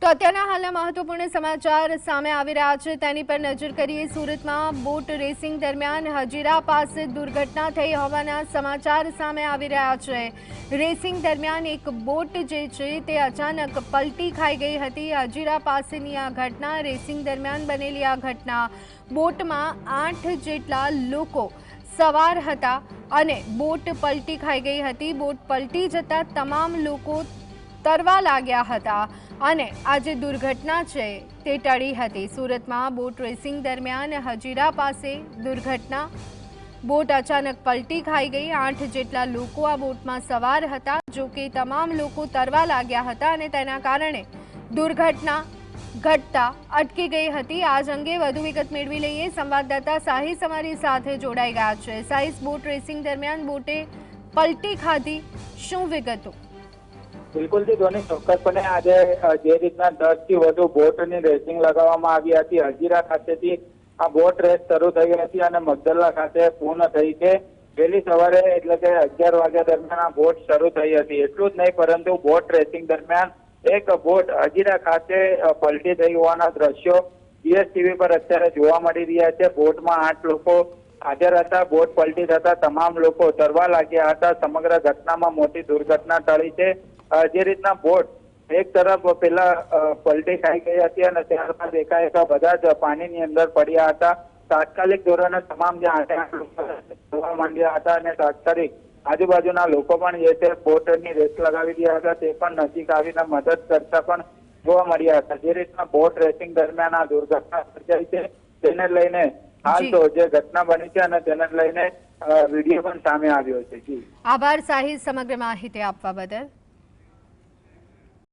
તો અત્યારના હાલના મહત્વપૂર્ણ સમાચાર સામે આવી રહ્યા છે તેની પર નજર કરીએ। સુરતમાં બોટ રેસિંગ દરમિયાન હજીરા પાસે દુર્ઘટના થઈ હોવાના સમાચાર સામે આવી રહ્યા છે। રેસિંગ દરમિયાન એક બોટ જે છે તે અચાનક પલટી ખાઈ ગઈ હતી। હજીરા પાસેની આ ઘટના રેસિંગ દરમિયાન બનેલી આ ઘટના બોટમાં 8 જેટલા લોકો સવાર હતા અને બોટ પલટી ખાઈ ગઈ હતી। બોટ પલટી જતા તમામ લોકો તરવા લાગ્યા હતા અને આ જે દુર્ઘટના છે તે ટળી હતી। સુરતમાં બોટ રેસિંગ દરમિયાન હજીરા પાસે દુર્ઘટના બોટ અચાનક પલટી ખાઈ ગઈ। 8 જેટલા લોકો આ બોટમાં સવાર હતા, જો કે તમામ લોકો તરવા લાગ્યા હતા અને તેના કારણે દુર્ઘટના ઘટતા અટકી ગઈ હતી। આજ અંગે વધુ વિગત મેળવી લઈએ। સંવાદદાતા સાહિસ અમારી સાથે જોડાઈ ગયા છે। સાહિસ, બોટ રેસિંગ દરમિયાન બોટે પલટી ખાધી, શું વિગતો? બિલકુલ થી ધોની, ચોક્કસપણે આજે જે રીતના 10 થી વધુ બોટની રેસિંગ લગાવવામાં આવી હતી, હજીરા ખાતેથી આ બોટ રેસ શરૂ થઈ હતી અને મગદલ્લા ખાતે પૂર્ણ થઈ છે। વહેલી સવારે એટલે કે 11 વાગ્યા દરમિયાન આ બોટ શરૂ થઈ હતી। એટલું જ નહીં, પરંતુ બોટ રેસિંગ દરમિયાન એક બોટ હજીરા ખાતે પલટી થઈ હોવાના દ્રશ્યો જીએસટીવી પર અત્યારે જોવા મળી રહ્યા છે। બોટમાં 8 લોકો હાજર હતા। બોટ પલટી થતા તમામ લોકો તરવા લાગ્યા હતા। સમગ્ર ઘટનામાં મોટી દુર્ઘટના ટળી છે। જે રીતના બોટ એક તરફ પેલા પલટી ખાઈ ગઈ હતી અને ત્યારબાદ એકાએક બધા જ પાણીની અંદર પડ્યા હતા। તાત્કાલિક ધોરણે તમામ જે 8 લોકો માંડ્યા હતા અને તાત્કાલિક આજુબાજુના લોકો પણ જે છે બોટની રેસ લગાવી રહ્યા હતા, તે પણ નજીક આવીને મદદ કરતા પણ જોવા મળ્યા હતા। જે રીતના બોટ રેસિંગ દરમિયાન આ દુર્ઘટના સર્જાઈ છે તેને લઈને હાલ તો જે ઘટના બની છે અને તેને લઈને વિડીયો પણ સામે આવ્યો છે। જી આભાર સાહિસ સમગ્ર માહિતી આપવા બદલ।